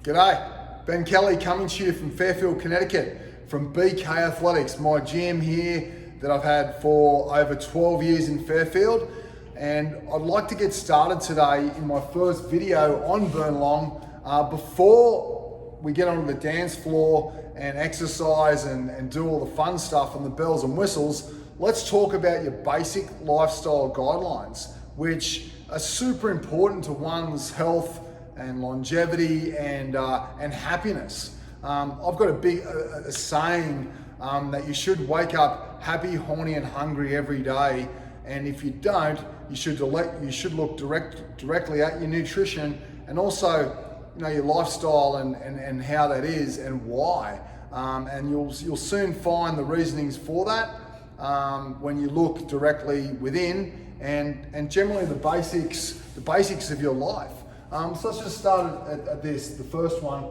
G'day, Ben Kelly coming to you from Fairfield, Connecticut, from BK Athletics, my gym here that I've had for over 12 years in Fairfield. And I'd like to get started today in my first video on Burn Long. Before we get onto the dance floor and exercise and do all the fun stuff and the bells and whistles, let's talk about your basic lifestyle guidelines, which are super important to one's health and longevity and happiness. I've got a saying that you should wake up happy, horny, and hungry every day. And if you don't, you should look directly at your nutrition and also, your lifestyle and how that is and why. And you'll soon find the reasonings for that when you look directly within and generally the basics of your life. So let's just start at this, the first one.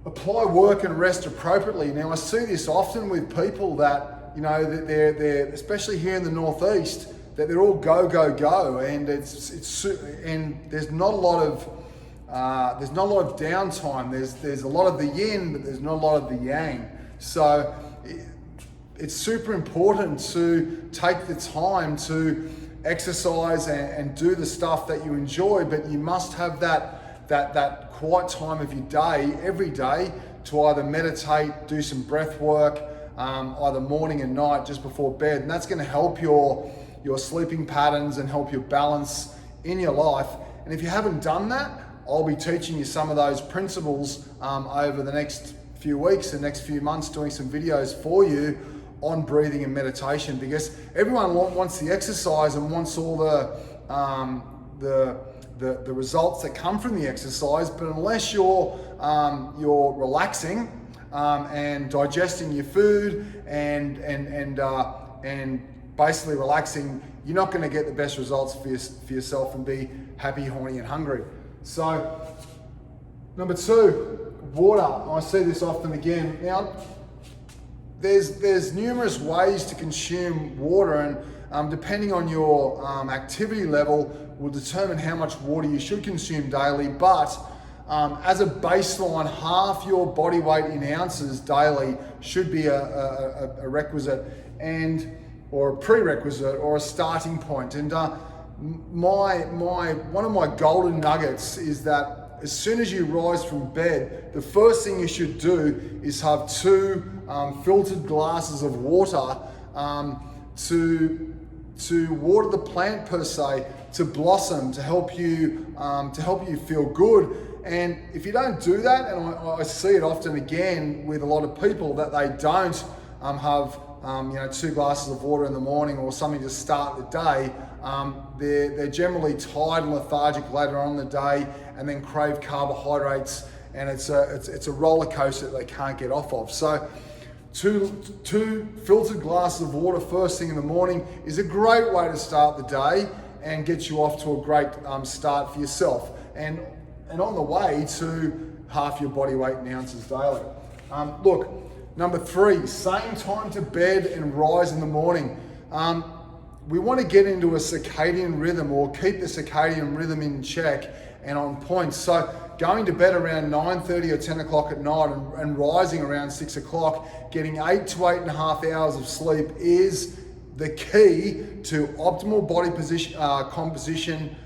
Apply work and rest appropriately. Now I see this often with people that, that they're especially here in the Northeast, that they're all go, and and there's not a lot of downtime. There's a lot of the yin, but there's not a lot of the yang. So it's super important to take the time to exercise and do the stuff that you enjoy, but you must have that quiet time of your day every day to either meditate, do some breath work, either morning and night just before bed, and that's going to help your sleeping patterns and help your balance in your life. And if you haven't done that, I'll be teaching you some of those principles over the next few weeks and next few months, doing some videos for you on breathing and meditation, because everyone wants the exercise and wants all the results that come from the exercise, but unless you're relaxing and digesting your food and basically relaxing, you're not going to get the best results for yourself and be happy, horny, and hungry. So, number two, water. I see this often again. Now, there's numerous ways to consume water, and depending on your activity level will determine how much water you should consume daily. But as a baseline, half your body weight in ounces daily should be a requisite or a prerequisite or a starting point. And one of my golden nuggets is that as soon as you rise from bed, the first thing you should do is have 2 filtered glasses of water to water the plant per se, to blossom, to help you feel good. And if you don't do that, and I see it often again with a lot of people, that they don't have 2 glasses of water in the morning or something to start the day, they're generally tired and lethargic later on in the day, and then crave carbohydrates, and it's a roller coaster that they can't get off of. So two filtered glasses of water first thing in the morning is a great way to start the day and get you off to a great start for yourself, and on the way to half your body weight in ounces daily. Look, number 3, same time to bed and rise in the morning. We want to get into a circadian rhythm, or keep the circadian rhythm in check and on point. So going to bed around 9:30 or 10 o'clock at night and rising around 6 o'clock, getting 8 to 8.5 hours of sleep is the key to optimal body composition,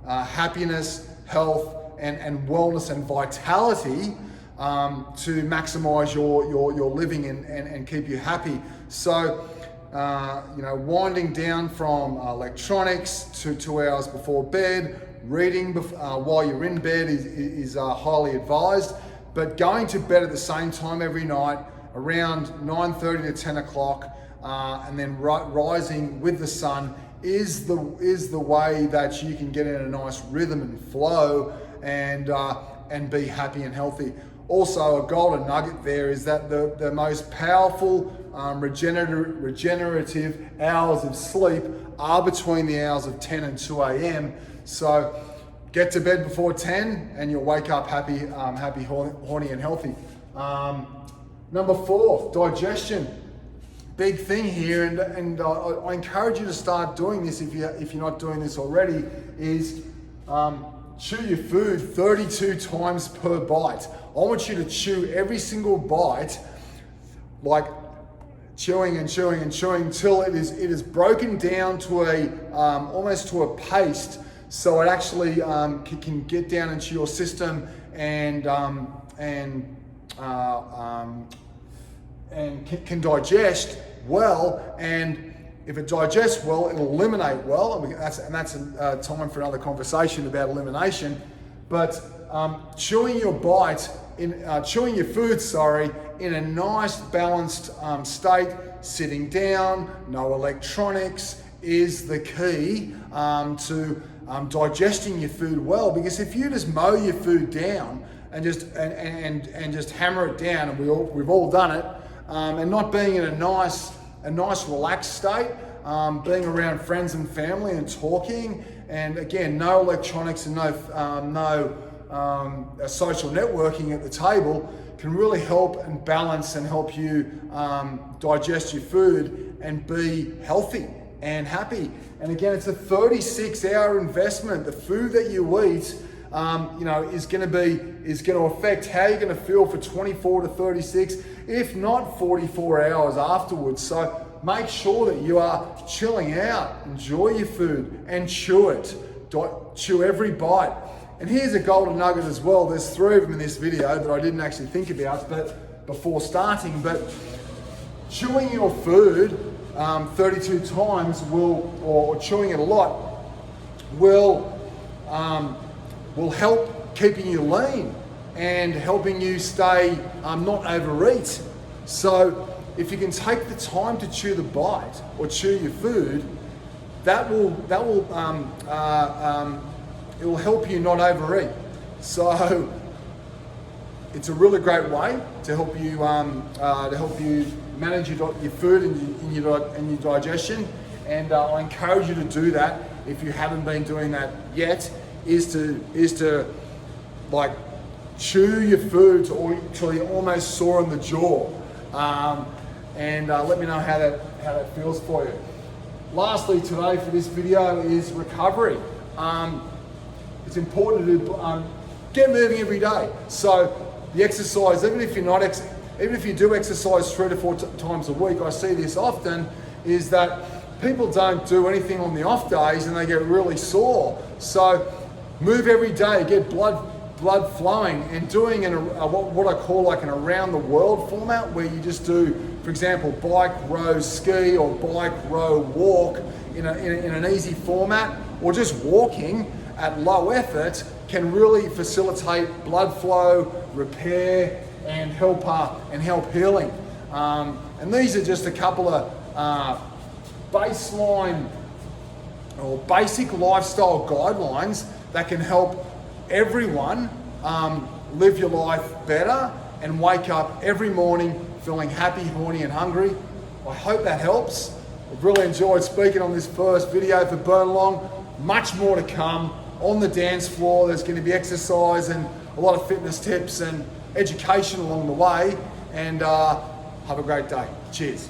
happiness, health, and wellness and vitality to maximize your living and keep you happy. So, winding down from electronics to 2 hours before bed, reading while you're in bed is highly advised, but going to bed at the same time every night around 9:30 to 10 o'clock, and then rising with the sun is the way that you can get in a nice rhythm and flow and be happy and healthy. Also, a golden nugget there is that the most powerful regenerative hours of sleep are between the hours of 10 and 2 a.m. So get to bed before 10 and you'll wake up happy, horny, and healthy. Number 4, digestion. Big thing here, and I encourage you to start doing this if you're not doing this already, is chew your food 32 times per bite. I want you to chew every single bite, like chewing and chewing and chewing till it is broken down to a almost to a paste, so it actually can get down into your system and can digest well. And if it digests well, it'll eliminate well, and that's a time for another conversation about elimination. But chewing your food, in a nice balanced state, sitting down, no electronics, is the key to digesting your food well. Because if you just mow your food down and just hammer it down, and we've all done it, and not being in a nice relaxed state, being around friends and family and talking, and again, no electronics and no social networking at the table, can really help and balance and help you digest your food and be healthy and happy. And again, it's a 36-hour investment. The food that you eat is going to affect how you're going to feel for 24 to 36, if not 44 hours afterwards. So make sure that you are chilling out, enjoy your food, and chew it. Chew every bite. And here's a golden nugget as well. There's 3 of them in this video that I didn't actually think about before starting. But chewing your food 32 times or chewing it a lot will help keeping you lean and helping you stay not overeat. So if you can take the time to chew the bite or chew your food, it will help you not overeat. So it's a really great way to help you manage your food and your digestion. And I encourage you to do that if you haven't been doing that yet. Is to like chew your food till you're almost sore in the jaw. Let me know how that feels for you. Lastly today for this video is recovery. It's important to get moving every day. So the exercise, even if you do exercise 3 to 4 times a week, I see this often, is that people don't do anything on the off days and they get really sore. So move every day, get blood flowing, and doing what I call like an around the world format, where you just do, for example, bike, row, ski, or bike, row, walk in an easy format, or just walking at low effort, can really facilitate blood flow, repair, and help healing. And these are just a couple of baseline or basic lifestyle guidelines that can help everyone live your life better and wake up every morning feeling happy, horny, and hungry. I hope that helps. I've really enjoyed speaking on this first video for Burn Along. Much more to come on the dance floor. There's going to be exercise and a lot of fitness tips and education along the way. And have a great day. Cheers.